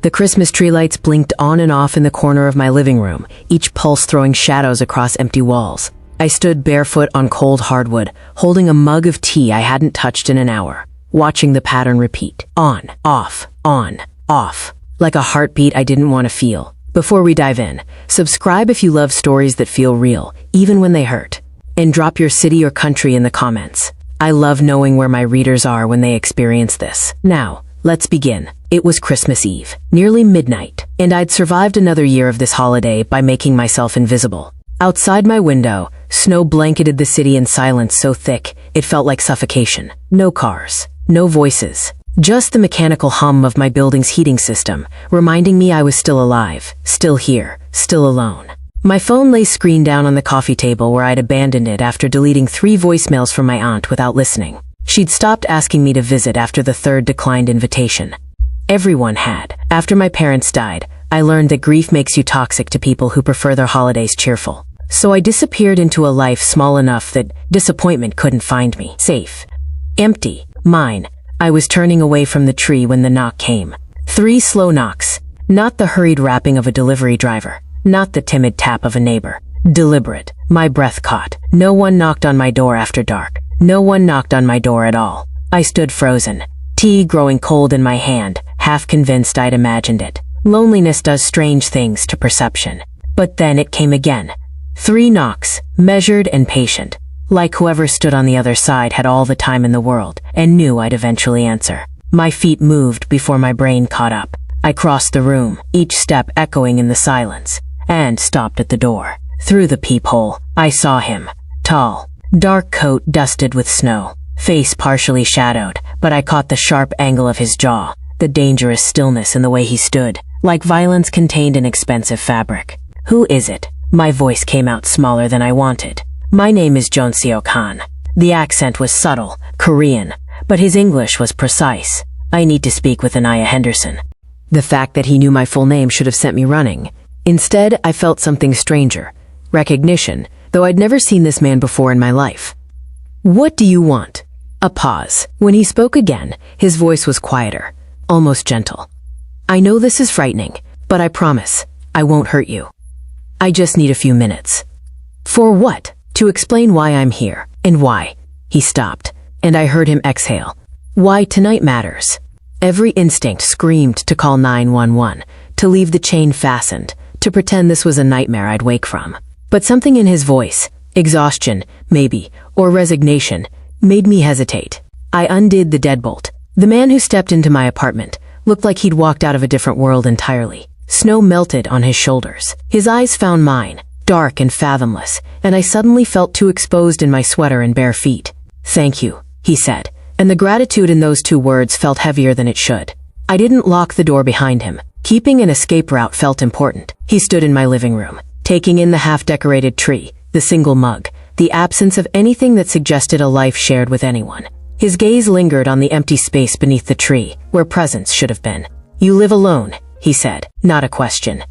The Christmas tree lights blinked on and off in the corner of my living room, each pulse throwing shadows across empty walls. I stood barefoot on cold hardwood, holding a mug of tea I hadn't touched in an hour, watching the pattern repeat. On, off, like a heartbeat I didn't want to feel. Before we dive in, subscribe if you love stories that feel real, even when they hurt. And drop your city or country in the comments. I love knowing where my readers are when they experience this. Now, let's begin. It was Christmas Eve, nearly midnight, and I'd survived another year of this holiday by making myself invisible. Outside my window, snow blanketed the city in silence so thick, it felt like suffocation. No cars, no voices, just the mechanical hum of my building's heating system, reminding me I was still alive, still here, still alone. My phone lay screen down on the coffee table where I'd abandoned it after deleting 3 voicemails from my aunt without listening. She'd stopped asking me to visit after the 3rd declined invitation. Everyone had. After my parents died, I learned that grief makes you toxic to people who prefer their holidays cheerful. So I disappeared into a life small enough that disappointment couldn't find me. Safe. Empty. Mine. I was turning away from the tree when the knock came. 3 slow knocks. Not the hurried rapping of a delivery driver. Not the timid tap of a neighbor. Deliberate. My breath caught. No one knocked on my door after dark. No one knocked on my door at all. I stood frozen. Tea growing cold in my hand, half convinced I'd imagined it. Loneliness does strange things to perception. But then it came again. 3 knocks, measured and patient. Like whoever stood on the other side had all the time in the world, and knew I'd eventually answer. My feet moved before my brain caught up. I crossed the room, each step echoing in the silence, and stopped at the door. Through the peephole, I saw him. Tall, dark coat dusted with snow, face partially shadowed, but I caught the sharp angle of his jaw, the dangerous stillness in the way he stood, like violence contained in expensive fabric. Who is it? My voice came out smaller than I wanted. My name is Joon-seok. The accent was subtle, Korean, but his English was precise. I need to speak with Anaya Henderson. The fact that he knew my full name should have sent me running. Instead, I felt something stranger. Recognition, though I'd never seen this man before in my life. What do you want? A pause. When he spoke again, his voice was quieter, almost gentle. I know this is frightening, but I promise, I won't hurt you. I just need a few minutes. For what? To explain why I'm here, and why. He stopped, and I heard him exhale. Why tonight matters. Every instinct screamed to call 911, to leave the chain fastened, to pretend this was a nightmare I'd wake from. But something in his voice, exhaustion, maybe, or resignation, made me hesitate. I undid the deadbolt. The man who stepped into my apartment looked like he'd walked out of a different world entirely. Snow melted on his shoulders. His eyes found mine, dark and fathomless, and I suddenly felt too exposed in my sweater and bare feet. Thank you, he said, and the gratitude in those 2 words felt heavier than it should. I didn't lock the door behind him. Keeping an escape route felt important. He stood in my living room, taking in the half-decorated tree, the single mug, the absence of anything that suggested a life shared with anyone. His gaze lingered on the empty space beneath the tree, where presence should have been. You live alone, he said, not a question.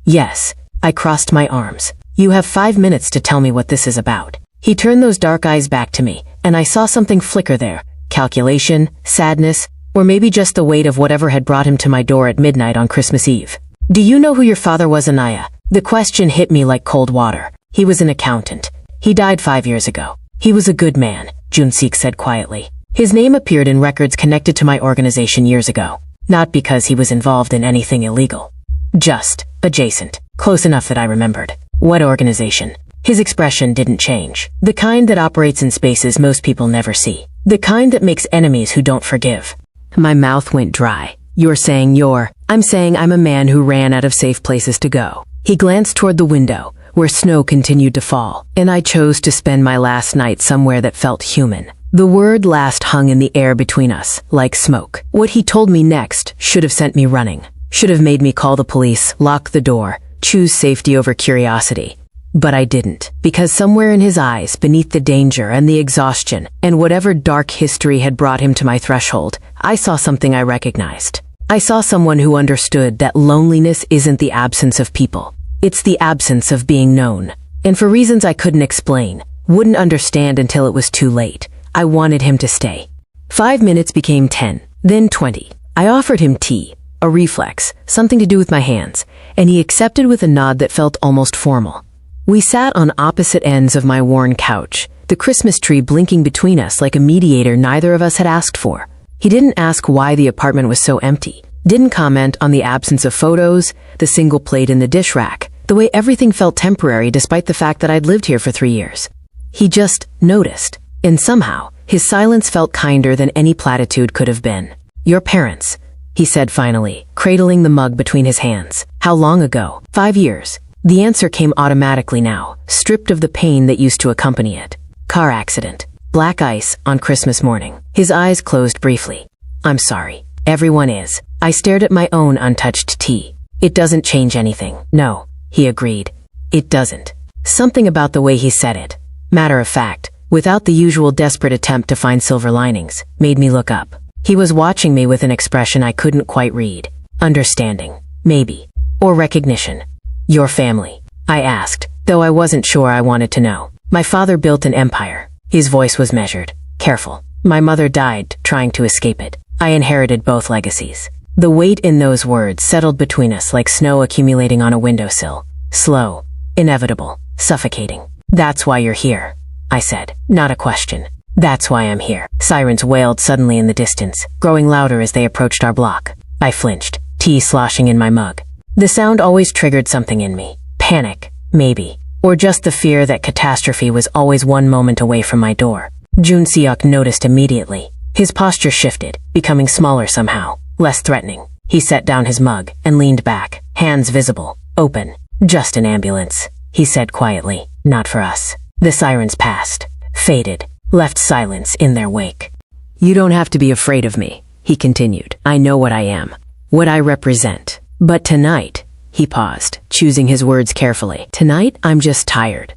Yes. I crossed my arms. You have 5 minutes to tell me what this is about. He turned those dark eyes back to me, and I saw something flicker there. Calculation, sadness, or maybe just the weight of whatever had brought him to my door at midnight on Christmas Eve. Do you know who your father was, Anaya? The question hit me like cold water. He was an accountant. He died 5 years ago. He was a good man, Joon-seok said quietly. His name appeared in records connected to my organization years ago. Not because he was involved in anything illegal. Just adjacent. Close enough that I remembered. What organization? His expression didn't change. The kind that operates in spaces most people never see. The kind that makes enemies who don't forgive. My mouth went dry. You're saying I'm saying I'm a man who ran out of safe places to go. He glanced toward the window, where snow continued to fall, and I chose to spend my last night somewhere that felt human. The word last hung in the air between us, like smoke. What he told me next should have sent me running. Should have made me call the police, lock the door, choose safety over curiosity. But I didn't, because somewhere in his eyes, beneath the danger and the exhaustion, and whatever dark history had brought him to my threshold, I saw something I recognized. I saw someone who understood that loneliness isn't the absence of people. It's the absence of being known. And for reasons I couldn't explain, wouldn't understand until it was too late, I wanted him to stay. 5 minutes became 10, then 20. I offered him tea, a reflex, something to do with my hands, and he accepted with a nod that felt almost formal. We sat on opposite ends of my worn couch, the Christmas tree blinking between us like a mediator neither of us had asked for. He didn't ask why the apartment was so empty, didn't comment on the absence of photos, the single plate in the dish rack, the way everything felt temporary despite the fact that I'd lived here for 3 years. He just noticed, and somehow, his silence felt kinder than any platitude could have been. "Your parents," he said finally, cradling the mug between his hands. "How long ago?" 5 years. The answer came automatically now, stripped of the pain that used to accompany it. Car accident. Black ice on Christmas morning. His eyes closed briefly. "I'm sorry. Everyone is." I stared at my own untouched tea. "It doesn't change anything." "No," he agreed. "It doesn't." Something about the way he said it, matter of fact, without the usual desperate attempt to find silver linings, made me look up. He was watching me with an expression I couldn't quite read. Understanding, maybe, or recognition. "Your family?" I asked, though I wasn't sure I wanted to know. "My father built an empire." His voice was measured, careful. "My mother died trying to escape it. I inherited both legacies." The weight in those words settled between us like snow accumulating on a windowsill. Slow, inevitable, suffocating. "That's why you're here," I said, not a question. "That's why I'm here." Sirens wailed suddenly in the distance, growing louder as they approached our block. I flinched, tea sloshing in my mug. The sound always triggered something in me. Panic, maybe. Or just the fear that catastrophe was always one moment away from my door. Joon-seok noticed immediately. His posture shifted, becoming smaller somehow, less threatening. He set down his mug and leaned back, hands visible, open. "Just an ambulance," he said quietly. "Not for us." The sirens passed, faded, left silence in their wake. "You don't have to be afraid of me," he continued. "I know what I am, what I represent. But tonight," he paused, choosing his words carefully. "Tonight, I'm just tired."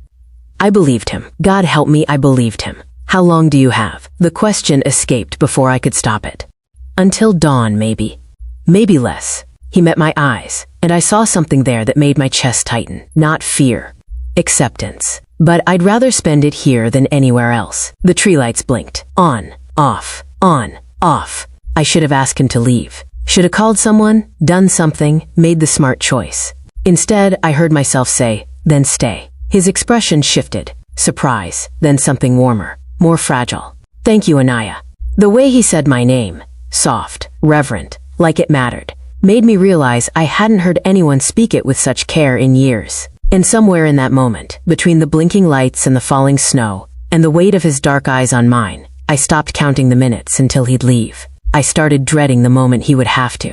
I believed him. God help me, I believed him. "How long do you have?" The question escaped before I could stop it. "Until dawn, maybe. Maybe less." He met my eyes, and I saw something there that made my chest tighten. Not fear. Acceptance. But I'd rather spend it here than anywhere else. The tree lights blinked. On, off, on, off. I should have asked him to leave. Should have called someone, done something, made the smart choice. Instead, I heard myself say, "Then stay." His expression shifted. Surprise, then something warmer, more fragile. "Thank you, Anaya." The way he said my name, soft, reverent, like it mattered, made me realize I hadn't heard anyone speak it with such care in years. And somewhere in that moment, between the blinking lights and the falling snow, and the weight of his dark eyes on mine, I stopped counting the minutes until he'd leave. I started dreading the moment he would have to.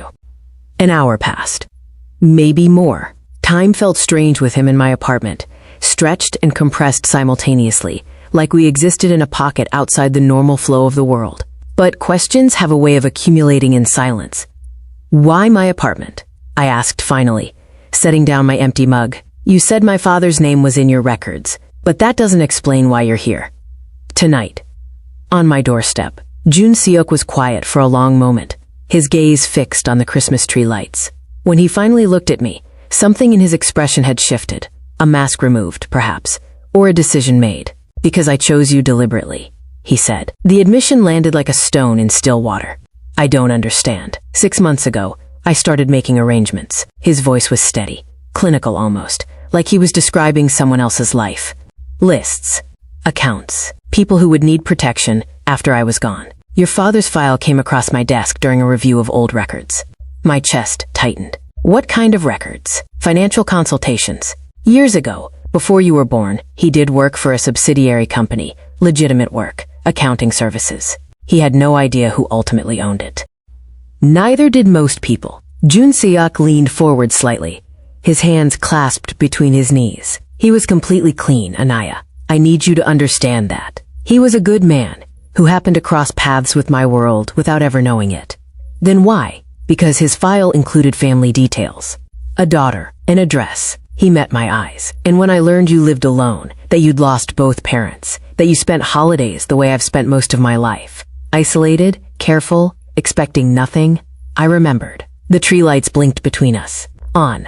An hour passed. Maybe more. Time felt strange with him in my apartment, stretched and compressed simultaneously, like we existed in a pocket outside the normal flow of the world. But questions have a way of accumulating in silence. "Why my apartment?" I asked finally, setting down my empty mug. "You said my father's name was in your records, but that doesn't explain why you're here." "Tonight." On my doorstep, Joon-seok was quiet for a long moment, his gaze fixed on the Christmas tree lights. When he finally looked at me, something in his expression had shifted, a mask removed, perhaps, or a decision made. "Because I chose you deliberately," he said. The admission landed like a stone in still water. "I don't understand. 6 months ago, I started making arrangements." His voice was steady, clinical almost, like he was describing someone else's life. "Lists, accounts, people who would need protection after I was gone. Your father's file came across my desk during a review of old records." My chest tightened. "What kind of records?" "Financial consultations. Years ago, before you were born, he did work for a subsidiary company, legitimate work, accounting services. He had no idea who ultimately owned it." Neither did most people. Joon-seok leaned forward slightly, his hands clasped between his knees. "He was completely clean, Anaya. I need you to understand that. He was a good man, who happened to cross paths with my world without ever knowing it." "Then why?" "Because his file included family details. A daughter, an address." He met my eyes. "And when I learned you lived alone, that you'd lost both parents, that you spent holidays the way I've spent most of my life, isolated, careful, expecting nothing, I remembered." The tree lights blinked between us. On,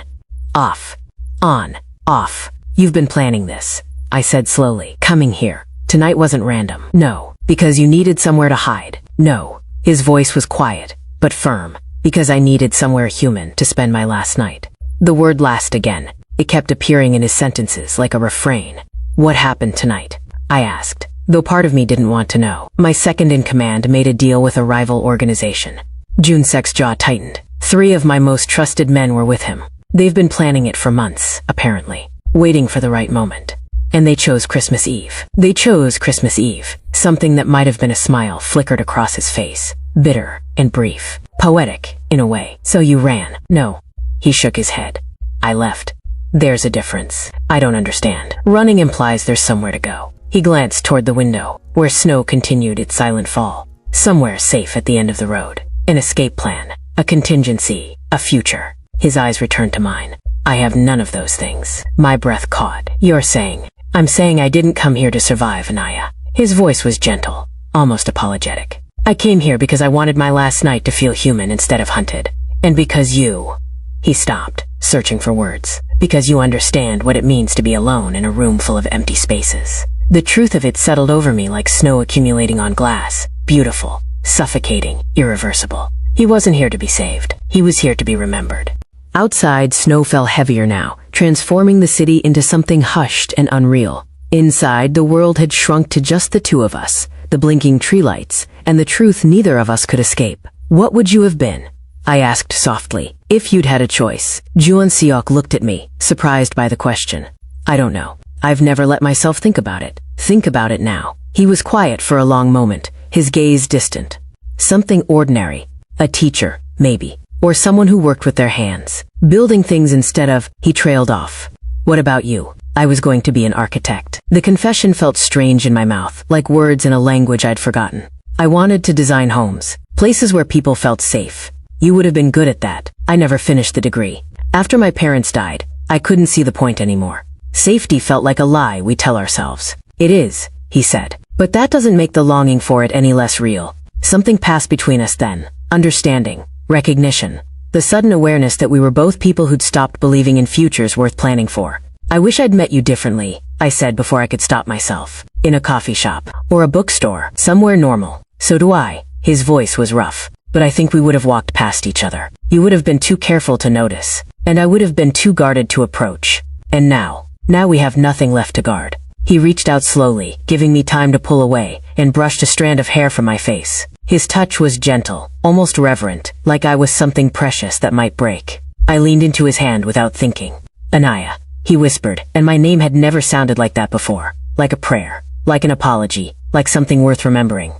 off, on, off. "You've been planning this," I said slowly. "Coming here tonight wasn't random." "No." "Because you needed somewhere to hide." "No." His voice was quiet, but firm. Because I needed somewhere human to spend my last night. The word last again. It kept appearing in his sentences like a refrain. What happened tonight? I asked, though part of me didn't want to know. My second-in-command made a deal with a rival organization. Joon-seok's jaw tightened. 3 of my most trusted men were with him. They've been planning it for months, apparently, waiting for the right moment. And they chose Christmas Eve. They chose Christmas Eve. Something that might have been a smile flickered across his face. Bitter and brief. Poetic, in a way. So you ran? No. He shook his head. I left. There's a difference. I don't understand. Running implies there's somewhere to go. He glanced toward the window, where snow continued its silent fall. Somewhere safe at the end of the road. An escape plan. A contingency. A future. His eyes returned to mine. I have none of those things. My breath caught. You're saying? I'm saying I didn't come here to survive, Anaya. His voice was gentle, almost apologetic. I came here because I wanted my last night to feel human instead of hunted. And because you... He stopped, searching for words. Because you understand what it means to be alone in a room full of empty spaces. The truth of it settled over me like snow accumulating on glass. Beautiful, suffocating, irreversible. He wasn't here to be saved. He was here to be remembered. Outside, snow fell heavier now, transforming the city into something hushed and unreal. Inside, the world had shrunk to just the 2 of us, the blinking tree lights, and the truth neither of us could escape. What would you have been? I asked softly. If you'd had a choice. Joon-seok looked at me, surprised by the question. I don't know. I've never let myself think about it. Think about it now. He was quiet for a long moment, his gaze distant. Something ordinary. A teacher, maybe. Or someone who worked with their hands. Building things instead of... He trailed off. What about you? I was going to be an architect. The confession felt strange in my mouth, like words in a language I'd forgotten. I wanted to design homes. Places where people felt safe. You would have been good at that. I never finished the degree. After my parents died, I couldn't see the point anymore. Safety felt like a lie we tell ourselves. It is, he said. But that doesn't make the longing for it any less real. Something passed between us then. Understanding. Recognition. The sudden awareness that we were both people who'd stopped believing in futures worth planning for. I wish I'd met you differently, I said before I could stop myself. In a coffee shop. Or a bookstore. Somewhere normal. So do I. His voice was rough. But I think we would have walked past each other. You would have been too careful to notice. And I would have been too guarded to approach. And now we have nothing left to guard. He reached out slowly, giving me time to pull away, and brushed a strand of hair from my face. His touch was gentle, almost reverent, like I was something precious that might break. I leaned into his hand without thinking. Anaya, he whispered, and my name had never sounded like that before. Like a prayer, like an apology, like something worth remembering.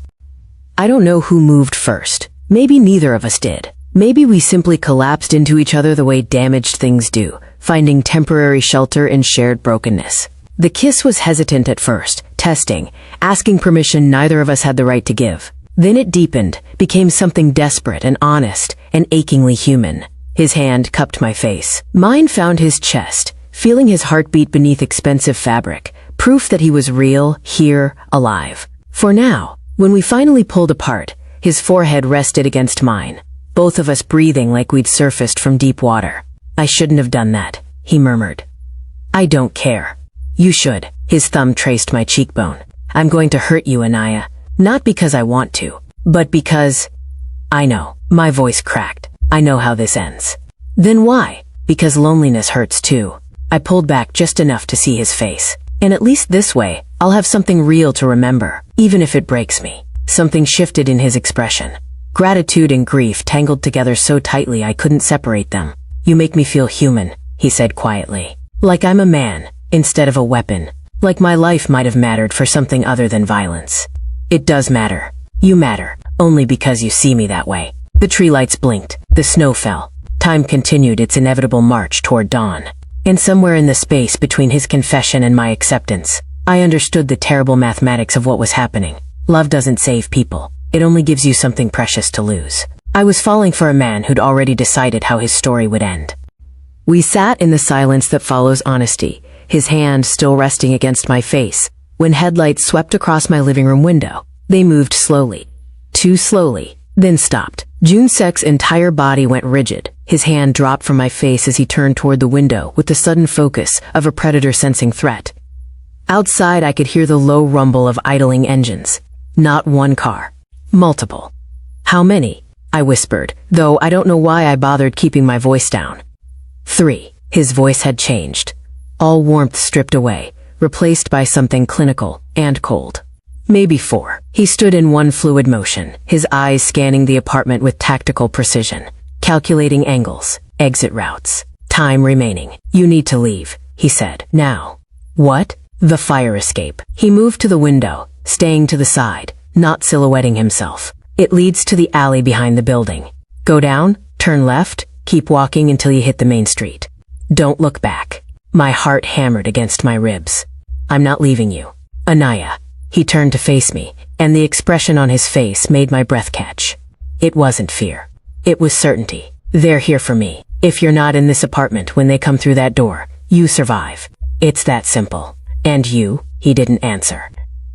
I don't know who moved first. Maybe neither of us did. Maybe we simply collapsed into each other the way damaged things do, finding temporary shelter in shared brokenness. The kiss was hesitant at first, testing, asking permission neither of us had the right to give. Then it deepened, became something desperate and honest and achingly human. His hand cupped my face. Mine found his chest, feeling his heartbeat beneath expensive fabric, proof that he was real, here, alive. For now, when we finally pulled apart, his forehead rested against mine, both of us breathing like we'd surfaced from deep water. I shouldn't have done that, he murmured. I don't care. You should. His thumb traced my cheekbone. I'm going to hurt you, Anaya. Not because I want to, but because... I know. My voice cracked. I know how this ends. Then why? Because loneliness hurts too. I pulled back just enough to see his face. And at least this way, I'll have something real to remember, even if it breaks me. Something shifted in his expression. Gratitude and grief tangled together so tightly I couldn't separate them. You make me feel human, he said quietly. Like I'm a man, instead of a weapon. Like my life might have mattered for something other than violence. It does matter. You matter, only because you see me that way. The tree lights blinked. The snow fell. Time continued its inevitable march toward dawn. And somewhere in the space between his confession and my acceptance, I understood the terrible mathematics of what was happening. Love doesn't save people. It only gives you something precious to lose. I was falling for a man who'd already decided how his story would end. We sat in the silence that follows honesty, his hand still resting against my face, when headlights swept across my living room window. They moved slowly. Too slowly, then stopped. Joon-seok's entire body went rigid. His hand dropped from my face as he turned toward the window with the sudden focus of a predator sensing threat. Outside, I could hear the low rumble of idling engines. Not one car. Multiple. How many? I whispered, though I don't know why I bothered keeping my voice down. 3. His voice had changed. All warmth stripped away, replaced by something clinical and cold. Maybe 4. He stood in one fluid motion, his eyes scanning the apartment with tactical precision, calculating angles, exit routes, time remaining. You need to leave, he said. Now. What? The fire escape. He moved to the window, staying to the side, not silhouetting himself. It leads to the alley behind the building. Go down, turn left, keep walking until you hit the main street. Don't look back. My heart hammered against my ribs. I'm not leaving you. Anaya. He turned to face me, and the expression on his face made my breath catch. It wasn't fear. It was certainty. They're here for me. If you're not in this apartment when they come through that door, you survive. It's that simple. And you? He didn't answer.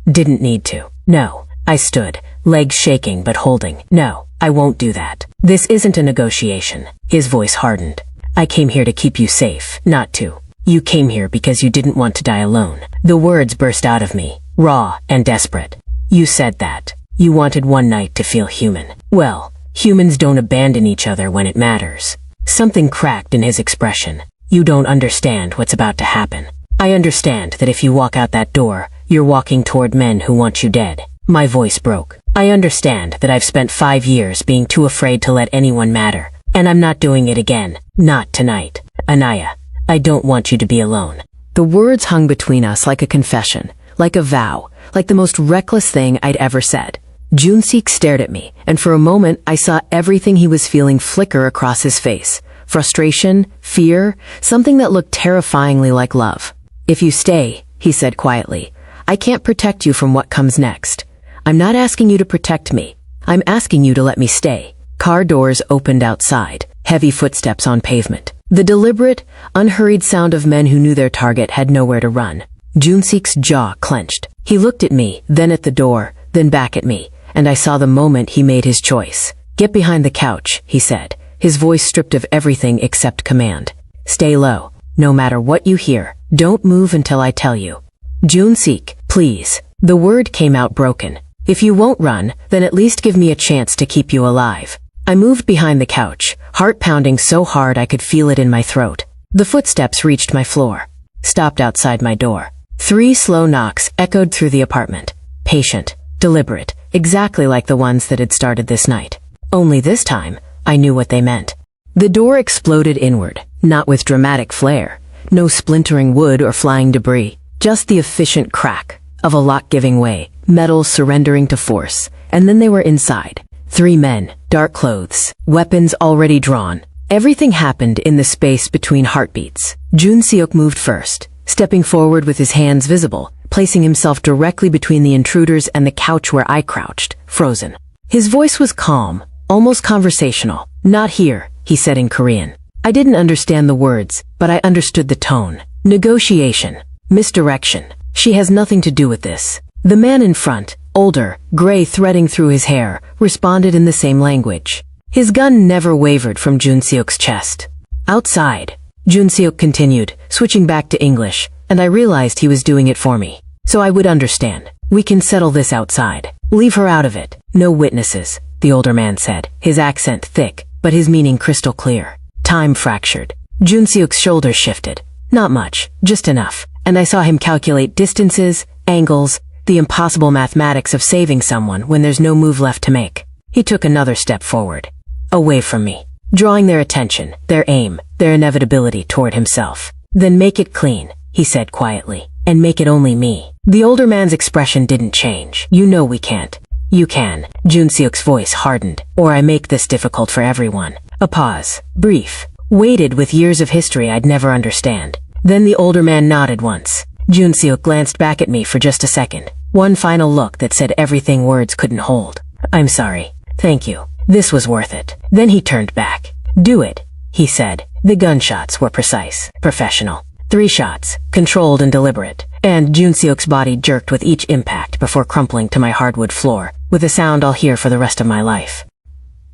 Didn't need to. No. I stood, legs shaking but holding. No, I won't do that. This isn't a negotiation. His voice hardened. I came here to keep you safe, not to. You came here because you didn't want to die alone. The words burst out of me, raw and desperate. You said that. You wanted one night to feel human. Well, humans don't abandon each other when it matters. Something cracked in his expression. You don't understand what's about to happen. I understand that if you walk out that door, you're walking toward men who want you dead. My voice broke. I understand that I've spent 5 years being too afraid to let anyone matter, and I'm not doing it again. Not tonight. Anaya, I don't want you to be alone. The words hung between us like a confession, like a vow, like the most reckless thing I'd ever said. Joon-seok stared at me, and for a moment I saw everything he was feeling flicker across his face. Frustration, fear, something that looked terrifyingly like love. If you stay, he said quietly, I can't protect you from what comes next. I'm not asking you to protect me. I'm asking you to let me stay. Car doors opened outside, heavy footsteps on pavement. The deliberate, unhurried sound of men who knew their target had nowhere to run. Joon-seok's jaw clenched. He looked at me, then at the door, then back at me, and I saw the moment he made his choice. Get behind the couch, he said, his voice stripped of everything except command. Stay low. No matter what you hear, don't move until I tell you. Joon-seok, please. The word came out broken. If you won't run, then at least give me a chance to keep you alive. I moved behind the couch, heart pounding so hard I could feel it in my throat. The footsteps reached my floor, stopped outside my door. 3 slow knocks echoed through the apartment. Patient, deliberate, exactly like the ones that had started this night. Only this time, I knew what they meant. The door exploded inward, not with dramatic flair. No splintering wood or flying debris, just the efficient crack of a lock giving way, metal surrendering to force, and then they were inside. 3 men, dark clothes, weapons already drawn. Everything happened in the space between heartbeats. Joon-seok moved first, stepping forward with his hands visible, placing himself directly between the intruders and the couch where I crouched, frozen. His voice was calm, almost conversational. Not here, he said in Korean. I didn't understand the words, but I understood the tone. Negotiation. Misdirection. She has nothing to do with this. The man in front, older, gray threading through his hair, responded in the same language. His gun never wavered from Joon-seok's chest. Outside, Joon-seok continued, switching back to English, and I realized he was doing it for me. So I would understand. We can settle this outside. Leave her out of it. No witnesses, the older man said, his accent thick, but his meaning crystal clear. Time fractured. Joon-seok's shoulders shifted. Not much, just enough. And I saw him calculate distances, angles, the impossible mathematics of saving someone when there's no move left to make. He took another step forward. Away from me. Drawing their attention, their aim, their inevitability toward himself. Then make it clean, he said quietly. And make it only me. The older man's expression didn't change. You know we can't. You can. Joon-seok's voice hardened. Or I make this difficult for everyone. A pause. Brief. Weighted with years of history I'd never understand. Then the older man nodded once. Joon-seok glanced back at me for just a second. One final look that said everything words couldn't hold. I'm sorry. Thank you. This was worth it. Then he turned back. Do it, he said. The gunshots were precise, professional. 3 shots, controlled and deliberate, and Joon-seok's body jerked with each impact before crumpling to my hardwood floor, with a sound I'll hear for the rest of my life.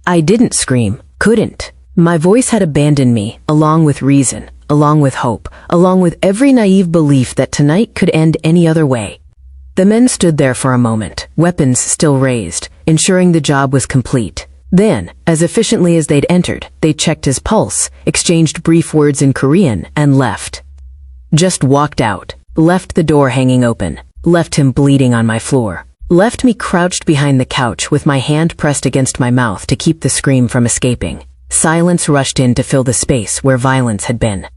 I didn't scream, couldn't. My voice had abandoned me, along with reason, along with hope, along with every naive belief that tonight could end any other way. The men stood there for a moment, weapons still raised, ensuring the job was complete. Then, as efficiently as they'd entered, they checked his pulse, exchanged brief words in Korean, and left. Just walked out, left the door hanging open, left him bleeding on my floor, left me crouched behind the couch with my hand pressed against my mouth to keep the scream from escaping. Silence rushed in to fill the space where violence had been.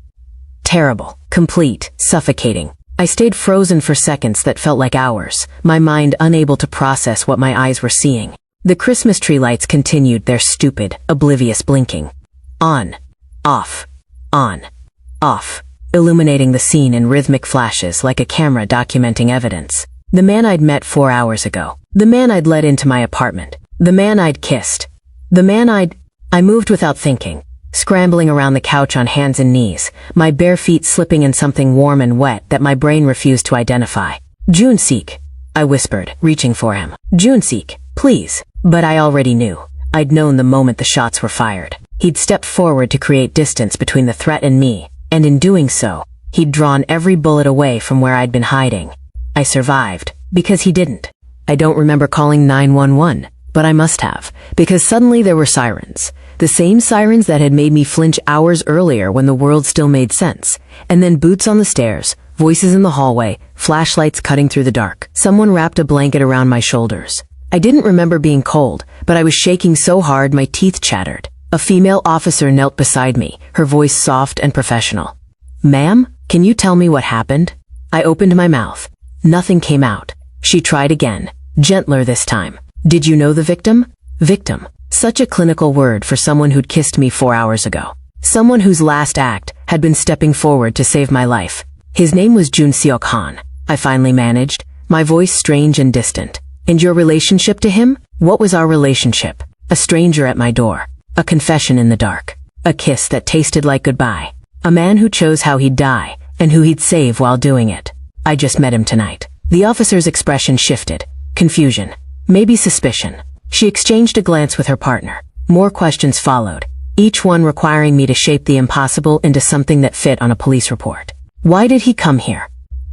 Terrible, complete, suffocating. I stayed frozen for seconds that felt like hours, my mind unable to process what my eyes were seeing. The Christmas tree lights continued their stupid, oblivious blinking. On, off, illuminating the scene in rhythmic flashes like a camera documenting evidence. The man I'd met 4 hours ago. The man I'd let into my apartment. The man I'd kissed. The man I moved without thinking, scrambling around the couch on hands and knees, my bare feet slipping in something warm and wet that my brain refused to identify. Joon-seok, I whispered, reaching for him. Joon-seok, please. But I already knew. I'd known the moment the shots were fired. He'd stepped forward to create distance between the threat and me, and in doing so, he'd drawn every bullet away from where I'd been hiding. I survived, because he didn't. I don't remember calling 911, but I must have, because suddenly there were sirens. The same sirens that had made me flinch hours earlier when the world still made sense. And then boots on the stairs, voices in the hallway, flashlights cutting through the dark. Someone wrapped a blanket around my shoulders. I didn't remember being cold, but I was shaking so hard my teeth chattered. A female officer knelt beside me, her voice soft and professional. Ma'am, can you tell me what happened? I opened my mouth. Nothing came out. She tried again, gentler this time. Did you know the victim? Victim. Such a clinical word for someone who'd kissed me 4 hours ago. Someone whose last act had been stepping forward to save my life. His name was Joon-seok Han. I finally managed, my voice strange and distant. And your relationship to him? What was our relationship? A stranger at my door. A confession in the dark. A kiss that tasted like goodbye. A man who chose how he'd die, and who he'd save while doing it. I just met him tonight. The officer's expression shifted. Confusion. Maybe suspicion. She exchanged a glance with her partner. More questions followed, each one requiring me to shape the impossible into something that fit on a police report. Why did he come here?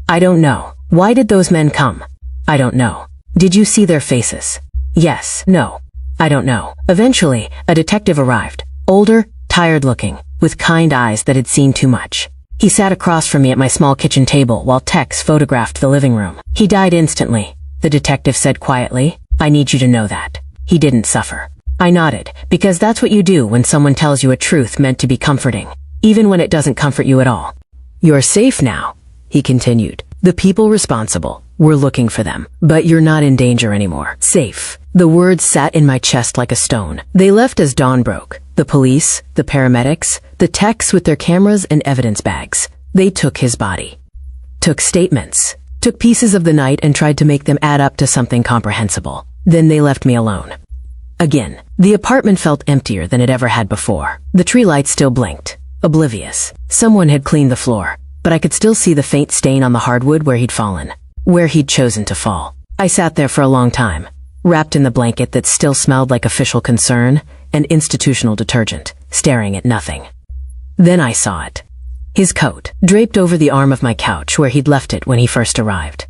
I don't know. Why did those men come? I don't know. Did you see their faces? Yes, no. I don't know. Eventually, a detective arrived. Older, tired-looking, with kind eyes that had seen too much. He sat across from me at my small kitchen table while Tex photographed the living room. He died instantly, the detective said quietly. I need you to know that. He didn't suffer. I nodded, because that's what you do when someone tells you a truth meant to be comforting, even when it doesn't comfort you at all. You're safe now, he continued. The people responsible, we're looking for them, but you're not in danger anymore. Safe. The words sat in my chest like a stone. They left as dawn broke. The police, the paramedics, the techs with their cameras and evidence bags. They took his body. Took statements. Took pieces of the night and tried to make them add up to something comprehensible. Then they left me alone. Again, the apartment felt emptier than it ever had before. The tree lights still blinked. Oblivious. Someone had cleaned the floor, but I could still see the faint stain on the hardwood where he'd fallen. Where he'd chosen to fall. I sat there for a long time, wrapped in the blanket that still smelled like official concern and institutional detergent, staring at nothing. Then I saw it. His coat, draped over the arm of my couch where he'd left it when he first arrived.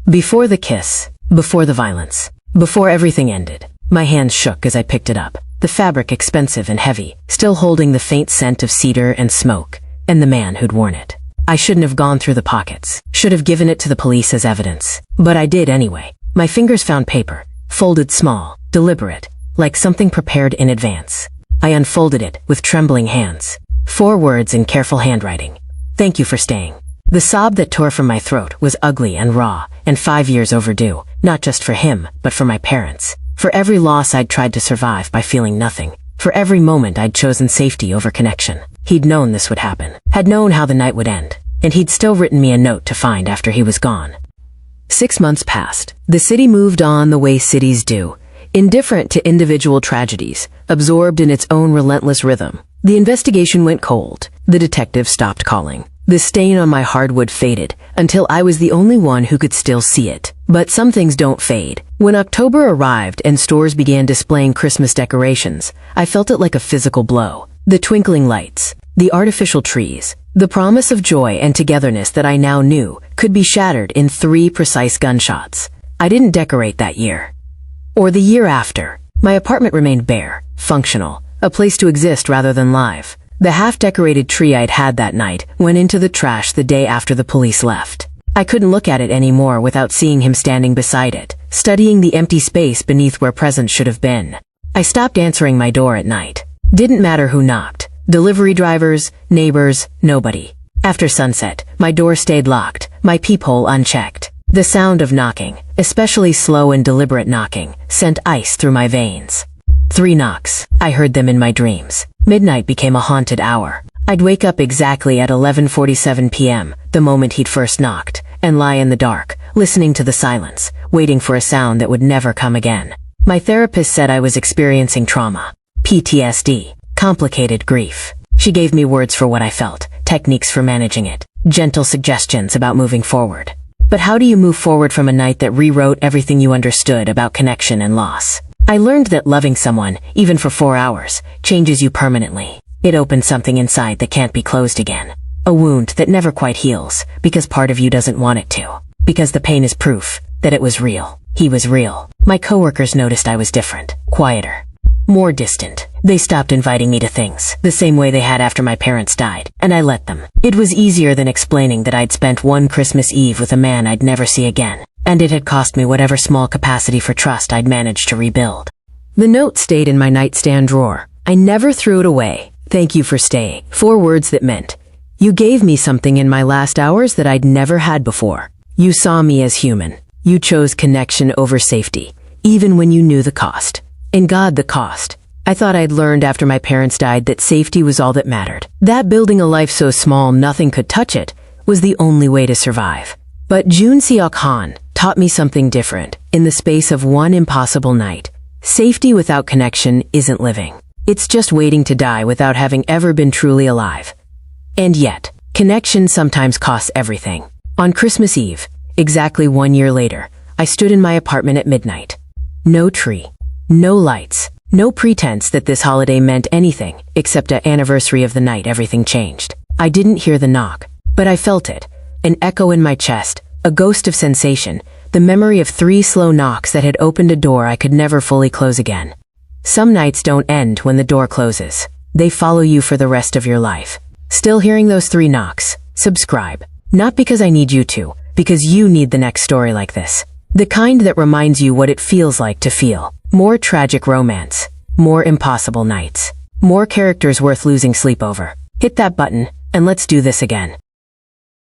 Before the kiss, before the violence, before everything ended, my hands shook as I picked it up, the fabric expensive and heavy, still holding the faint scent of cedar and smoke, and the man who'd worn it. I shouldn't have gone through the pockets, should have given it to the police as evidence, but I did anyway. My fingers found paper, folded small, deliberate, like something prepared in advance. I unfolded it with trembling hands. 4 words in careful handwriting. Thank you for staying. The sob that tore from my throat was ugly and raw, and 5 years overdue, not just for him, but for my parents. For every loss I'd tried to survive by feeling nothing. For every moment I'd chosen safety over connection. He'd known this would happen, had known how the night would end, and he'd still written me a note to find after he was gone. 6 months passed. The city moved on the way cities do, indifferent to individual tragedies, absorbed in its own relentless rhythm. The investigation went cold. The detective stopped calling. The stain on my hardwood faded, until I was the only one who could still see it. But some things don't fade. When October arrived and stores began displaying Christmas decorations, I felt it like a physical blow. The twinkling lights, the artificial trees, the promise of joy and togetherness that I now knew could be shattered in 3 precise gunshots. I didn't decorate that year. Or the year after. My apartment remained bare, functional, a place to exist rather than live. The half-decorated tree I'd had that night went into the trash the day after the police left. I couldn't look at it anymore without seeing him standing beside it, studying the empty space beneath where presents should have been. I stopped answering my door at night. Didn't matter who knocked. Delivery drivers, neighbors, nobody. After sunset, my door stayed locked, my peephole unchecked. The sound of knocking, especially slow and deliberate knocking, sent ice through my veins. 3 knocks. I heard them in my dreams. Midnight became a haunted hour. I'd wake up exactly at 11:47 p.m., the moment he'd first knocked, and lie in the dark, listening to the silence, waiting for a sound that would never come again. My therapist said I was experiencing trauma. PTSD. Complicated grief. She gave me words for what I felt, techniques for managing it, gentle suggestions about moving forward. But how do you move forward from a night that rewrote everything you understood about connection and loss? I learned that loving someone, even for 4 hours, changes you permanently. It opens something inside that can't be closed again. A wound that never quite heals, because part of you doesn't want it to. Because the pain is proof that it was real. He was real. My coworkers noticed I was different, quieter, more distant. They stopped inviting me to things, the same way they had after my parents died, and I let them. It was easier than explaining that I'd spent one Christmas Eve with a man I'd never see again, and it had cost me whatever small capacity for trust I'd managed to rebuild. The note stayed in my nightstand drawer. I never threw it away. Thank you for staying. 4 words that meant, you gave me something in my last hours that I'd never had before. You saw me as human. You chose connection over safety, even when you knew the cost. In God, the cost. I thought I'd learned after my parents died that safety was all that mattered. That building a life so small nothing could touch it was the only way to survive. But Joon-seok taught me something different. In the space of one impossible night, safety without connection isn't living. It's just waiting to die without having ever been truly alive. And yet, connection sometimes costs everything. On Christmas Eve, exactly 1 year later, I stood in my apartment at midnight. No tree, no lights, no pretense that this holiday meant anything, except an anniversary of the night everything changed. I didn't hear the knock, but I felt it, an echo in my chest, a ghost of sensation, the memory of 3 slow knocks that had opened a door I could never fully close again. Some nights don't end when the door closes. They follow you for the rest of your life. Still hearing those 3 knocks? Subscribe. Not because I need you to, because you need the next story like this. The kind that reminds you what it feels like to feel. More tragic romance. More impossible nights. More characters worth losing sleep over. Hit that button, and let's do this again.